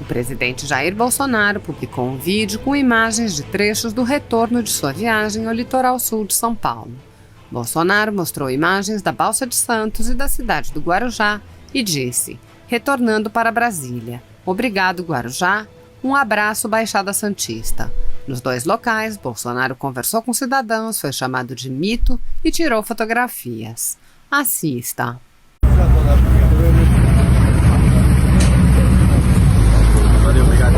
presidente Jair Bolsonaro publicou um vídeo com imagens de trechos do retorno de sua viagem ao litoral sul de São Paulo. Bolsonaro mostrou imagens da Balsa de Santos e da cidade do Guarujá e disse, retornando para Brasília, obrigado Guarujá, um abraço Baixada Santista. Nos dois locais, Bolsonaro conversou com cidadãos, foi chamado de mito e tirou fotografias. Assista. Valeu, obrigado.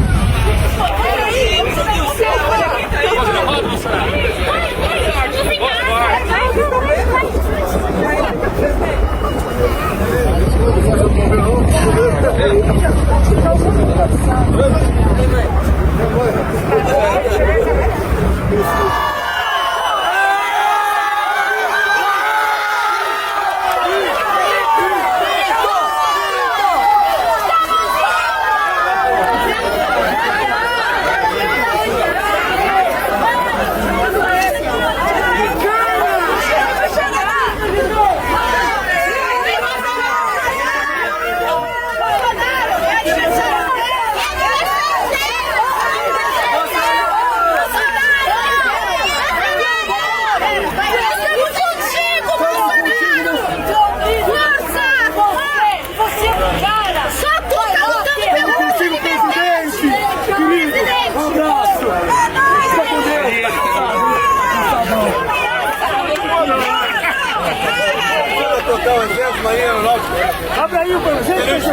Abre aí o presidente.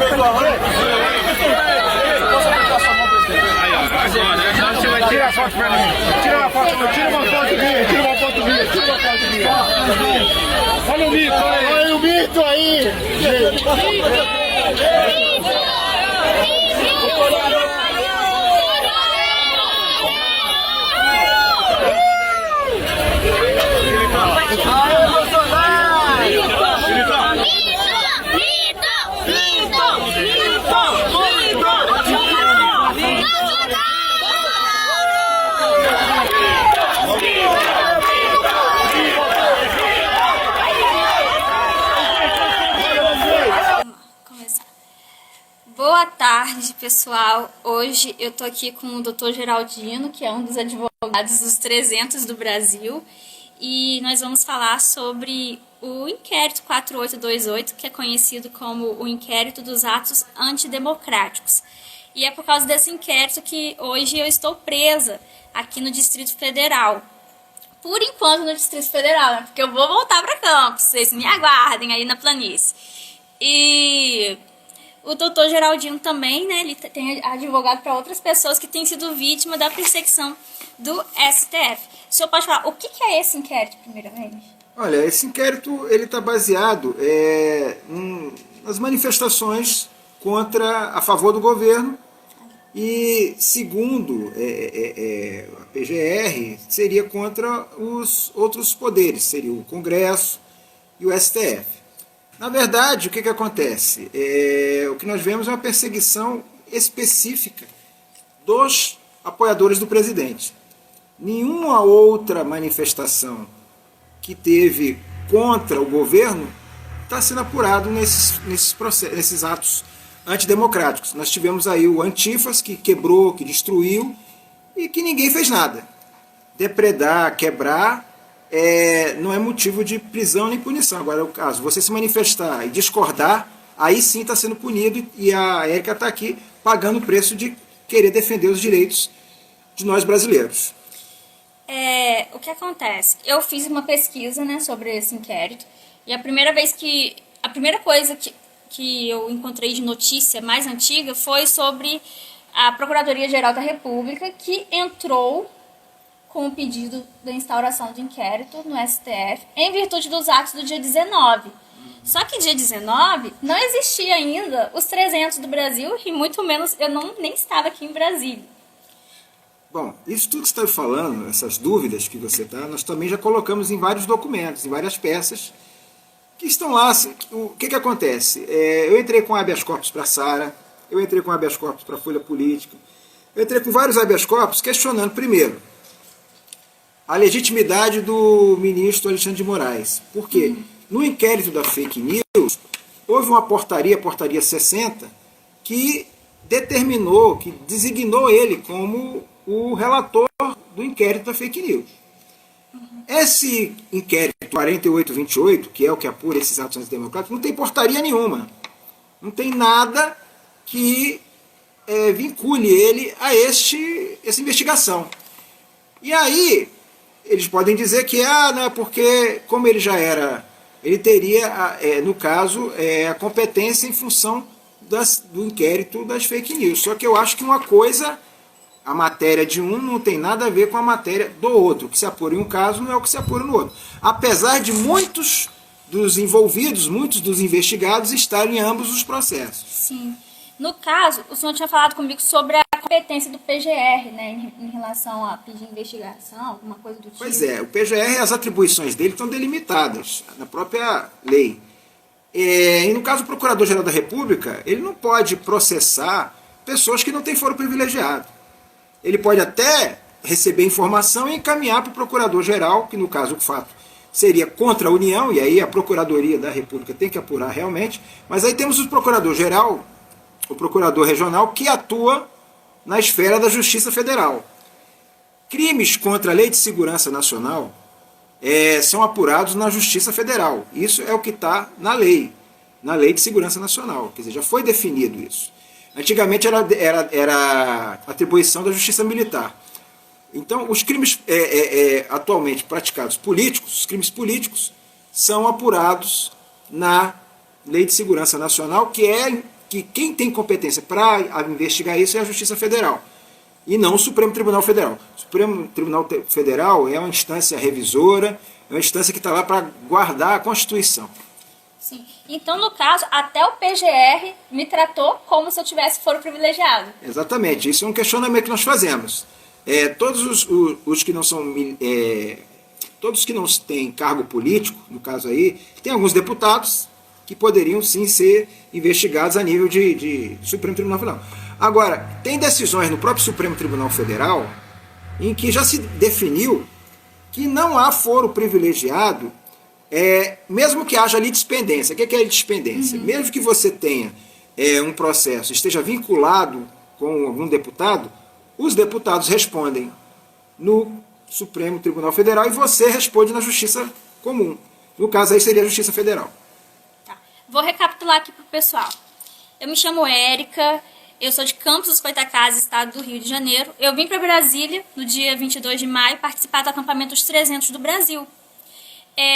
Posso apertar sua mão, presidente? Aí, ó. Agora, você vai tirar a foto pra mim. Tira uma foto minha. Tira uma foto minha. Olha o mito, olha o mito aí. Boa tarde, pessoal. Hoje eu tô aqui com o Dr. Geraldino, que é um dos advogados dos 300 do Brasil, e nós vamos falar sobre o inquérito 4828, que é conhecido como o inquérito dos atos antidemocráticos. E é por causa desse inquérito que hoje eu estou presa aqui no Distrito Federal. Por enquanto no Distrito Federal, né? Porque eu vou voltar para Campos, vocês me aguardem aí na planície. E o doutor Geraldino também, né, ele tem advogado para outras pessoas que têm sido vítima da perseguição do STF. O senhor pode falar, o que é esse inquérito, primeiramente? Olha, esse inquérito está baseado nas manifestações a favor do governo e, segundo a PGR, seria contra os outros poderes, seria o Congresso e o STF. Na verdade, o que acontece? O que nós vemos é uma perseguição específica dos apoiadores do presidente. Nenhuma outra manifestação que teve contra o governo está sendo apurado nesses atos antidemocráticos. Nós tivemos aí o Antifas, que quebrou, que destruiu, e que ninguém fez nada. Depredar, quebrar, não é motivo de prisão nem punição. Agora, o caso, você se manifestar e discordar, aí sim está sendo punido, e a Érica está aqui pagando o preço de querer defender os direitos de nós brasileiros. O que acontece? Eu fiz uma pesquisa, né, sobre esse inquérito, e a primeira coisa que eu encontrei de notícia mais antiga foi sobre a Procuradoria-Geral da República, que entrou com o pedido da instauração de inquérito no STF em virtude dos atos do dia 19. Só que dia 19 não existia ainda os 300 do Brasil e muito menos eu nem estava aqui em Brasília. Bom, isso tudo que você está falando, essas dúvidas que você está, nós também já colocamos em vários documentos, em várias peças que estão lá. O que acontece? Eu entrei com habeas corpus para a Sara, eu entrei com habeas corpus para a Folha Política, eu entrei com vários habeas corpus questionando, primeiro, a legitimidade do ministro Alexandre de Moraes. Por quê? No inquérito da fake news, houve uma portaria 60, que determinou, que designou ele como o relator do inquérito da fake news. Esse inquérito 4828, que é o que apura esses atos antidemocráticos, não tem portaria nenhuma. Não tem nada que vincule ele a essa investigação. E aí, eles podem dizer que não, porque como ele já era, ele teria, no caso, a competência em função do inquérito das fake news. Só que eu acho que uma coisa, a matéria de um não tem nada a ver com a matéria do outro. O que se apura em um caso não é o que se apura no outro. Apesar de muitos dos envolvidos, muitos dos investigados estarem em ambos os processos. Sim. No caso, o senhor tinha falado comigo sobre a competência do PGR, né, em relação a pedir investigação, alguma coisa do tipo. Pois é, o PGR, as atribuições dele estão delimitadas na própria lei. E no caso do Procurador-Geral da República, ele não pode processar pessoas que não têm foro privilegiado. Ele pode até receber informação e encaminhar para o Procurador-Geral, que no caso o fato seria contra a União, e aí a Procuradoria da República tem que apurar realmente, mas aí temos o Procurador-Geral, o Procurador Regional, que atua na esfera da Justiça Federal. Crimes contra a Lei de Segurança Nacional são apurados na Justiça Federal. Isso é o que está na Lei de Segurança Nacional. Quer dizer, já foi definido isso. Antigamente era atribuição da Justiça Militar. Então, os crimes atualmente praticados políticos, os crimes políticos, são apurados na Lei de Segurança Nacional, que quem tem competência para investigar isso é a Justiça Federal, e não o Supremo Tribunal Federal. O Supremo Tribunal Federal é uma instância revisora, é uma instância que está lá para guardar a Constituição. Sim. Então, no caso, até o PGR me tratou como se eu tivesse foro privilegiado. Exatamente, isso é um questionamento que nós fazemos. Todos os que não são... todos que não têm cargo político, no caso aí, tem alguns deputados que poderiam sim ser investigados a nível de Supremo Tribunal Federal. Agora, tem decisões no próprio Supremo Tribunal Federal em que já se definiu que não há foro privilegiado, mesmo que haja litispendência. O que é litispendência? Mesmo que você tenha um processo, esteja vinculado com algum deputado, os deputados respondem no Supremo Tribunal Federal e você responde na Justiça Comum. No caso aí seria a Justiça Federal. Vou recapitular aqui para o pessoal. Eu me chamo Érica, eu sou de Campos dos Goytacazes, estado do Rio de Janeiro. Eu vim para Brasília no dia 22 de maio participar do acampamento dos 300 do Brasil.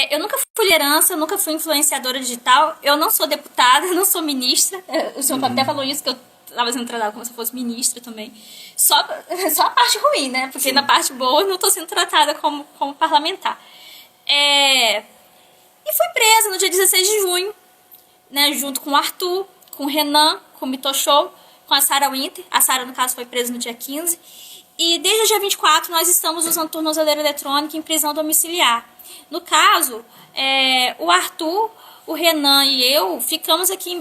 Eu nunca fui liderança, nunca fui influenciadora digital, eu não sou deputada, não sou ministra. O senhor até falou isso, que eu estava sendo tratada como se eu fosse ministra também. Só a parte ruim, né? Porque na parte boa eu não estou sendo tratada como parlamentar. E fui presa no dia 16 de junho. Né, junto com o Arthur, com o Renan, com o Mito Show, com a Sarah Winter. A Sarah, no caso, foi presa no dia 15. E desde o dia 24 nós estamos usando tornozeleira eletrônica em prisão domiciliar. No caso, o Arthur, o Renan e eu ficamos aqui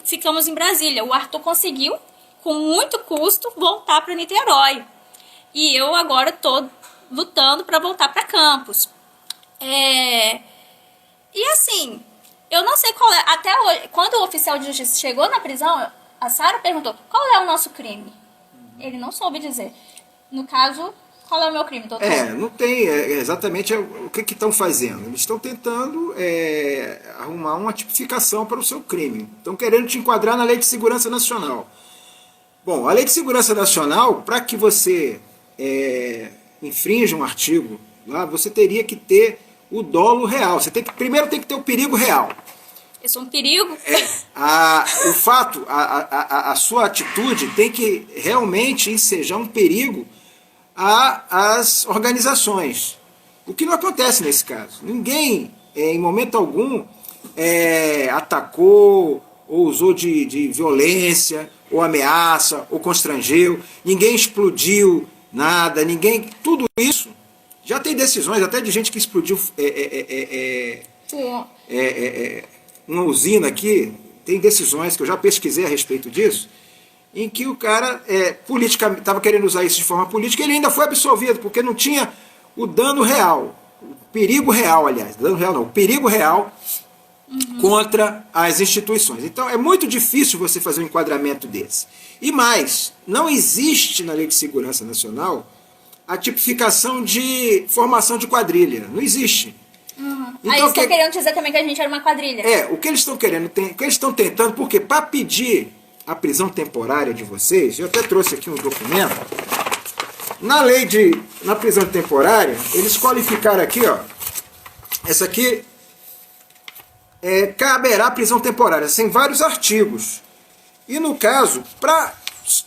ficamos em Brasília. O Arthur conseguiu, com muito custo, voltar para Niterói. E eu agora estou lutando para voltar para Campos. E assim... Eu não sei qual é, até hoje, quando o oficial de justiça chegou na prisão, a Sarah perguntou, qual é o nosso crime? Ele não soube dizer. No caso, qual é o meu crime, doutor? Não tem exatamente o que estão fazendo. Eles estão tentando arrumar uma tipificação para o seu crime. Estão querendo te enquadrar na Lei de Segurança Nacional. Bom, a Lei de Segurança Nacional, para que você infrinja um artigo, lá, você teria que ter o dolo real. Você primeiro tem que ter o perigo real. Eu sou um perigo? O fato, a sua atitude tem que realmente ensejar um perigo às organizações. O que não acontece nesse caso. Ninguém, em momento algum, atacou ou usou de violência, ou ameaça, ou constrangeu. Ninguém explodiu nada, tudo isso. Já tem decisões até de gente que explodiu uma usina aqui, tem decisões que eu já pesquisei a respeito disso, em que o cara politicamente estava querendo usar isso de forma política e ele ainda foi absolvido, porque não tinha o dano real, o perigo real, aliás, dano real não, o perigo real contra as instituições. Então é muito difícil você fazer um enquadramento desse. E mais, não existe na Lei de Segurança Nacional a tipificação de formação de quadrilha. Não existe. Então, aí eles estão querendo dizer também que a gente era uma quadrilha. O que eles estão querendo, o que eles estão tentando, porque para pedir a prisão temporária de vocês, eu até trouxe aqui um documento, na prisão temporária, eles qualificaram aqui, ó, essa aqui caberá prisão temporária, sem vários artigos. E no caso, para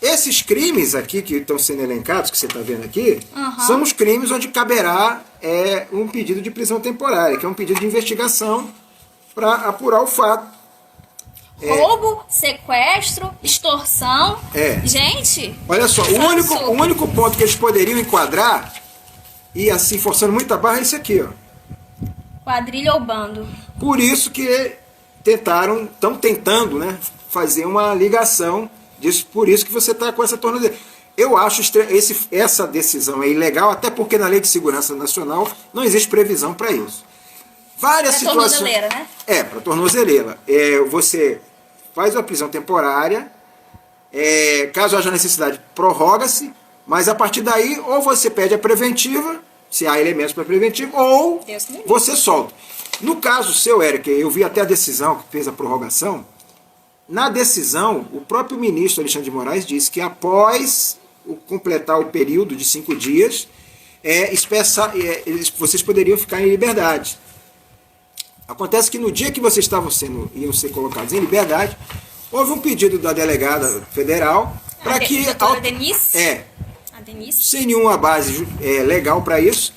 esses crimes aqui que estão sendo elencados, que você está vendo aqui, são os crimes onde caberá um pedido de prisão temporária, que é um pedido de investigação para apurar o fato. Roubo, sequestro, extorsão. Gente, olha só, o único ponto que eles poderiam enquadrar, e assim forçando muita barra, é esse aqui, ó. Quadrilha ou bando. Por isso que estão tentando, né, fazer uma ligação disso, por isso que você está com essa tornozeleira. Eu acho essa decisão é ilegal, até porque na Lei de Segurança Nacional não existe previsão para isso. Várias situações. Tornozeleira, né? Para tornozeleira. Você faz uma prisão temporária, caso haja necessidade, prorroga-se, mas a partir daí, ou você pede a preventiva, se há elementos para preventiva, ou você solta. No caso seu, Érica, eu vi até a decisão que fez a prorrogação. Na decisão, o próprio ministro Alexandre de Moraes disse que após completar o período de 5 dias, vocês poderiam ficar em liberdade. Acontece que no dia que vocês iam ser colocados em liberdade, houve um pedido da delegada federal para que... Doutora Denise? A Denise. Sem nenhuma base legal para isso,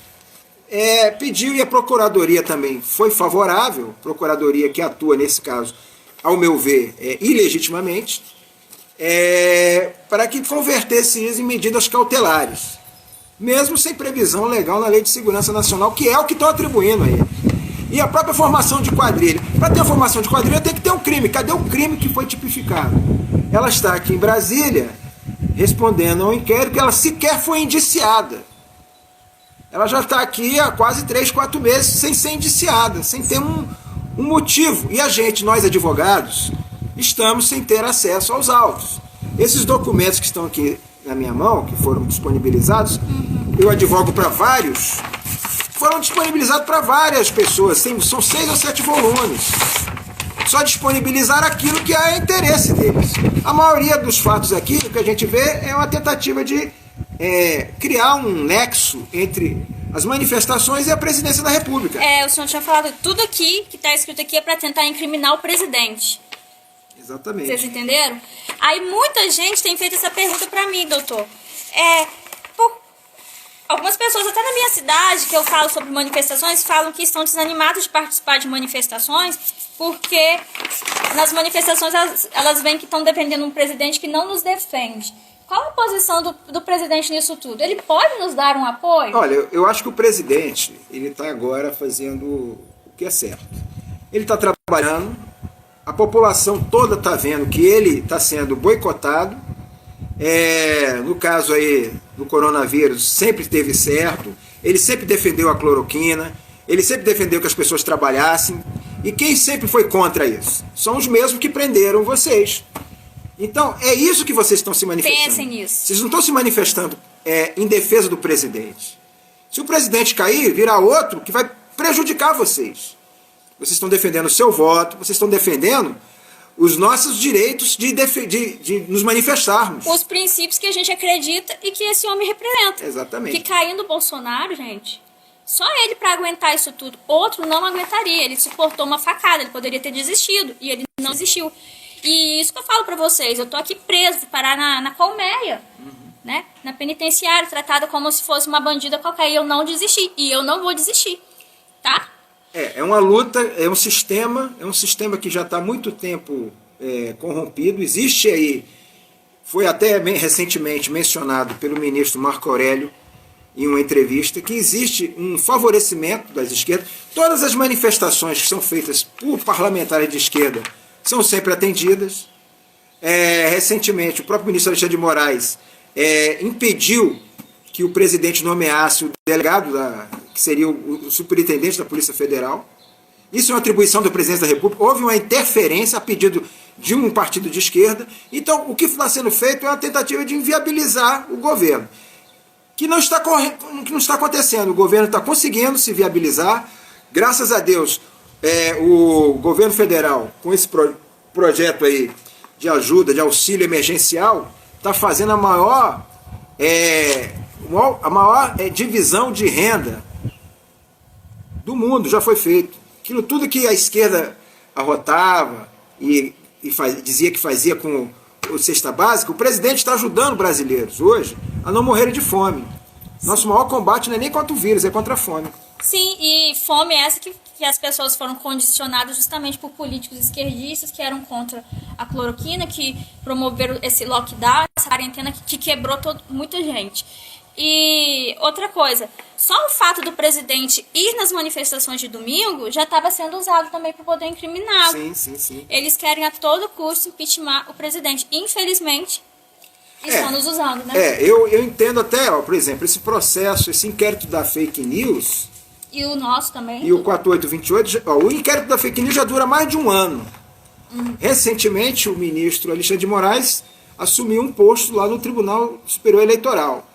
pediu, e a Procuradoria também foi favorável, Procuradoria que atua nesse caso, ao meu ver, ilegitimamente, para que convertesse isso em medidas cautelares, mesmo sem previsão legal na Lei de Segurança Nacional, que é o que estão atribuindo a ele. E a própria formação de quadrilha. Para ter a formação de quadrilha tem que ter um crime. Cadê o crime que foi tipificado? Ela está aqui em Brasília, respondendo ao inquérito, que ela sequer foi indiciada. Ela já está aqui há quase 3, 4 meses sem ser indiciada, sem ter um motivo. E nós advogados, estamos sem ter acesso aos autos. Esses documentos que estão aqui na minha mão, que foram disponibilizados, eu advogo para vários, foram disponibilizados para várias pessoas, são 6 ou 7 volumes. Só disponibilizar aquilo que é interesse deles. A maioria dos fatos aqui, o que a gente vê, é uma tentativa de criar um nexo entre as manifestações e a presidência da República. O senhor tinha falado, tudo aqui que está escrito aqui é para tentar incriminar o presidente. Exatamente. Vocês entenderam? Aí muita gente tem feito essa pergunta para mim, doutor. Algumas pessoas, até na minha cidade, que eu falo sobre manifestações, falam que estão desanimadas de participar de manifestações, porque nas manifestações elas veem que estão defendendo um presidente que não nos defende. Qual a posição do presidente nisso tudo? Ele pode nos dar um apoio? Olha, eu acho que o presidente, ele está agora fazendo o que é certo. Ele está trabalhando, a população toda está vendo que ele está sendo boicotado. No caso aí do coronavírus, sempre esteve certo. Ele sempre defendeu a cloroquina, ele sempre defendeu que as pessoas trabalhassem. E quem sempre foi contra isso? São os mesmos que prenderam vocês. Então, é isso que vocês estão se manifestando. Pensem nisso. Vocês não estão se manifestando em defesa do presidente. Se o presidente cair, virá outro que vai prejudicar vocês. Vocês estão defendendo o seu voto, vocês estão defendendo os nossos direitos de nos manifestarmos. Os princípios que a gente acredita e que esse homem representa. Exatamente. Que caindo o Bolsonaro, gente, só ele para aguentar isso tudo. Outro não aguentaria. Ele suportou uma facada, ele poderia ter desistido. E ele não desistiu. E isso que eu falo pra vocês, eu tô aqui preso, vou parar na colmeia, né? Na penitenciária, tratada como se fosse uma bandida qualquer, e eu não desisti, e eu não vou desistir, tá? É uma luta, é um sistema que já está há muito tempo corrompido, existe aí, foi até recentemente mencionado pelo ministro Marco Aurélio, em uma entrevista, que existe um favorecimento das esquerdas. Todas as manifestações que são feitas por parlamentares de esquerda são sempre atendidas. Recentemente, o próprio ministro Alexandre de Moraes impediu que o presidente nomeasse o delegado, que seria o superintendente da Polícia Federal. Isso é uma atribuição do presidente da República. Houve uma interferência a pedido de um partido de esquerda. Então, o que está sendo feito é uma tentativa de inviabilizar o governo, que não está acontecendo. O governo está conseguindo se viabilizar. Graças a Deus, o governo federal, com esse projeto aí de ajuda, de auxílio emergencial, está fazendo a maior divisão de renda do mundo. Já foi feito. Aquilo tudo que a esquerda arrotava e dizia que fazia com o cesta básica, o presidente está ajudando brasileiros hoje a não morrerem de fome. Nosso maior combate não é nem contra o vírus, é contra a fome. Sim, e fome é essa que as pessoas foram condicionadas justamente por políticos esquerdistas que eram contra a cloroquina, que promoveram esse lockdown, essa quarentena que quebrou muita gente. E outra coisa, só o fato do presidente ir nas manifestações de domingo já estava sendo usado também para poder incriminá-lo. Sim. Eles querem a todo custo impeachment o presidente. Infelizmente, estão nos usando, né? Eu entendo até, por exemplo, esse processo, esse inquérito da fake news... E o nosso também. E o 4828, o inquérito da fake news já dura mais de um ano. Recentemente, o ministro Alexandre de Moraes assumiu um posto lá no Tribunal Superior Eleitoral.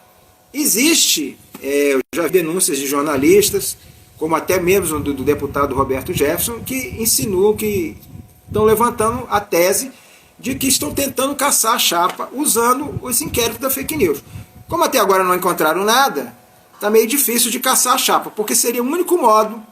Existe, eu já vi denúncias de jornalistas, como até mesmo do deputado Roberto Jefferson, que insinuam, que estão levantando a tese de que estão tentando caçar a chapa usando esse inquérito da fake news. Como até agora não encontraram nada, está meio difícil de caçar a chapa, porque seria o único modo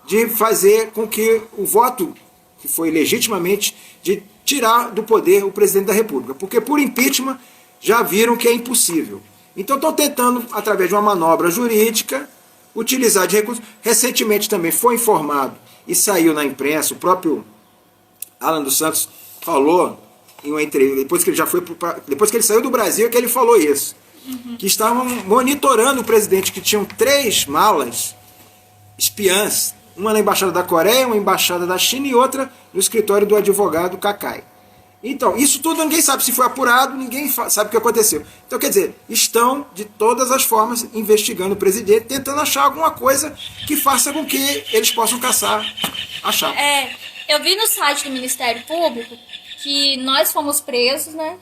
de fazer com que o voto, que foi legitimamente, de tirar do poder o presidente da República. Porque por impeachment já viram que é impossível. Então estão tentando, através de uma manobra jurídica, utilizar de recursos. Recentemente também foi informado e saiu na imprensa, o próprio Alan dos Santos falou em uma entrevista, depois que ele saiu do Brasil, que ele falou isso. Que estavam monitorando o presidente, que tinham 3 malas espiãs, uma na Embaixada da Coreia, uma embaixada da China e outra no escritório do advogado Kakai. Então, isso tudo ninguém sabe se foi apurado, ninguém sabe o que aconteceu. Então, quer dizer, estão de todas as formas investigando o presidente, tentando achar alguma coisa que faça com que eles possam caçar a chapa. Eu vi no site do Ministério Público que nós fomos presos, né,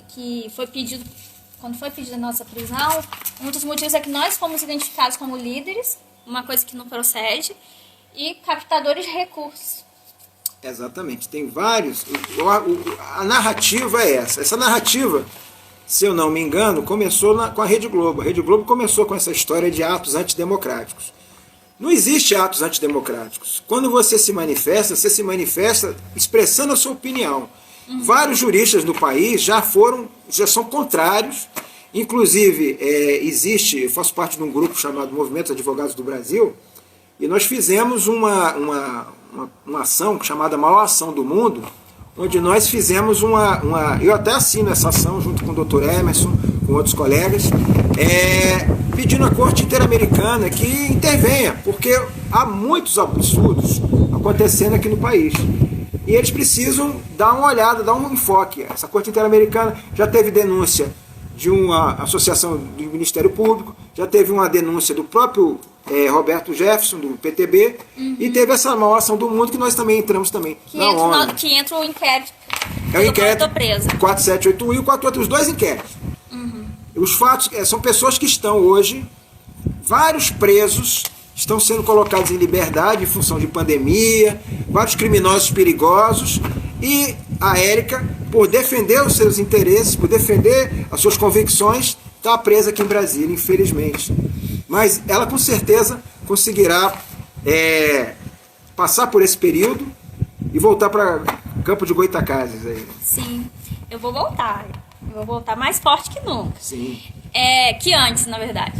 que foi pedido... Quando foi pedida a nossa prisão, um dos motivos é que nós fomos identificados como líderes, uma coisa que não procede, e captadores de recursos. Exatamente, tem vários. A narrativa é essa. Essa narrativa, se eu não me engano, começou com a Rede Globo. A Rede Globo começou com essa história de atos antidemocráticos. Não existe atos antidemocráticos. Quando você se manifesta expressando a sua opinião. Vários juristas do país já são contrários. Inclusive, eu faço parte de um grupo chamado Movimento dos Advogados do Brasil, e nós fizemos uma ação chamada Maior Ação do Mundo, onde nós fizemos eu até assino essa ação junto com o Dr. Emerson, com outros colegas, pedindo à Corte Interamericana que intervenha, porque há muitos absurdos acontecendo aqui no país. E eles precisam dar uma olhada, dar um enfoque. Essa Corte Interamericana já teve denúncia de uma associação do Ministério Público, já teve uma denúncia do próprio Roberto Jefferson, do PTB, e teve essa Maior Ação do Mundo, que nós também entramos também na ONU. Que entra o inquérito. É o inquérito 4781 e o 448, os dois inquéritos. Os fatos são pessoas que estão hoje, vários presos, estão sendo colocados em liberdade em função de pandemia, vários criminosos perigosos, e a Érica, por defender os seus interesses, por defender as suas convicções, está presa aqui em Brasília, infelizmente. Mas ela com certeza conseguirá passar por esse período e voltar para Campo de Goytacazes. Sim, eu vou voltar. Eu vou voltar mais forte que nunca. Sim. Que antes, na verdade.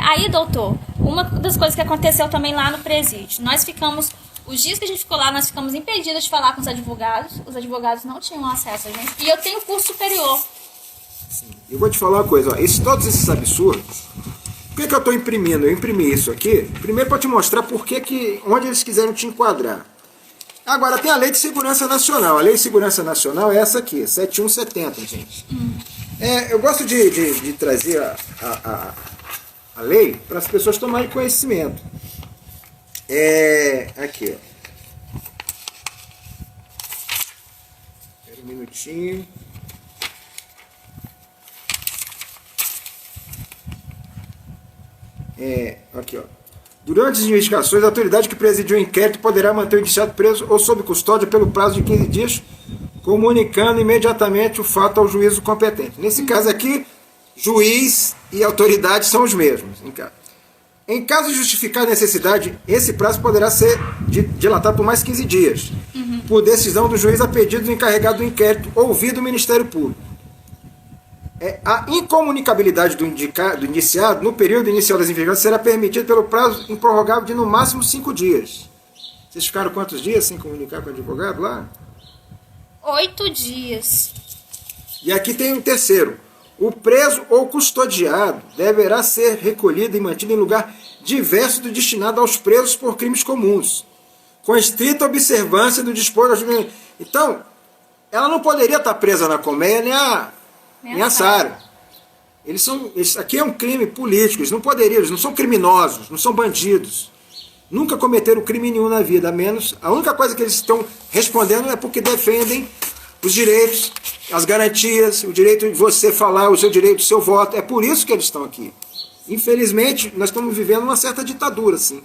Aí, doutor, uma das coisas que aconteceu também lá no presídio, os dias que a gente ficou lá, nós ficamos impedidos de falar com os advogados não tinham acesso a gente, e eu tenho curso superior. Sim. Eu vou te falar uma coisa, todos esses absurdos, por que eu estou imprimindo? Eu imprimi isso aqui, primeiro para te mostrar onde eles quiseram te enquadrar. Agora, tem a Lei de Segurança Nacional, a Lei de Segurança Nacional é essa aqui, 7170, gente. Eu gosto de trazer a lei para as pessoas tomarem conhecimento. Aqui, ó. Espera um minutinho. Aqui, ó. Durante as investigações, a autoridade que presidiu o inquérito poderá manter o indiciado preso ou sob custódia pelo prazo de 15 dias, comunicando imediatamente o fato ao juízo competente. Nesse caso aqui, juiz e autoridade são os mesmos. Em caso de justificar a necessidade, esse prazo poderá ser dilatado por mais 15 dias, por decisão do juiz a pedido do encarregado do inquérito, ouvido o Ministério Público. A incomunicabilidade do indiciado no período inicial das investigações será permitida pelo prazo improrrogável de no máximo 5 dias. Vocês ficaram quantos dias sem comunicar com o advogado lá? 8 dias. E aqui tem um terceiro. O preso ou custodiado deverá ser recolhido e mantido em lugar diverso do destinado aos presos por crimes comuns, com estrita observância do dispor da justiça. Então, ela não poderia estar presa na colmeia nem a Sara. Isso aqui é um crime político, eles não poderiam, eles não são criminosos, não são bandidos. Nunca cometeram crime nenhum na vida, a menos. A única coisa que eles estão respondendo é porque defendem os direitos, as garantias, o direito de você falar, o seu direito, o seu voto. É por isso que eles estão aqui. Infelizmente, nós estamos vivendo uma certa ditadura, assim.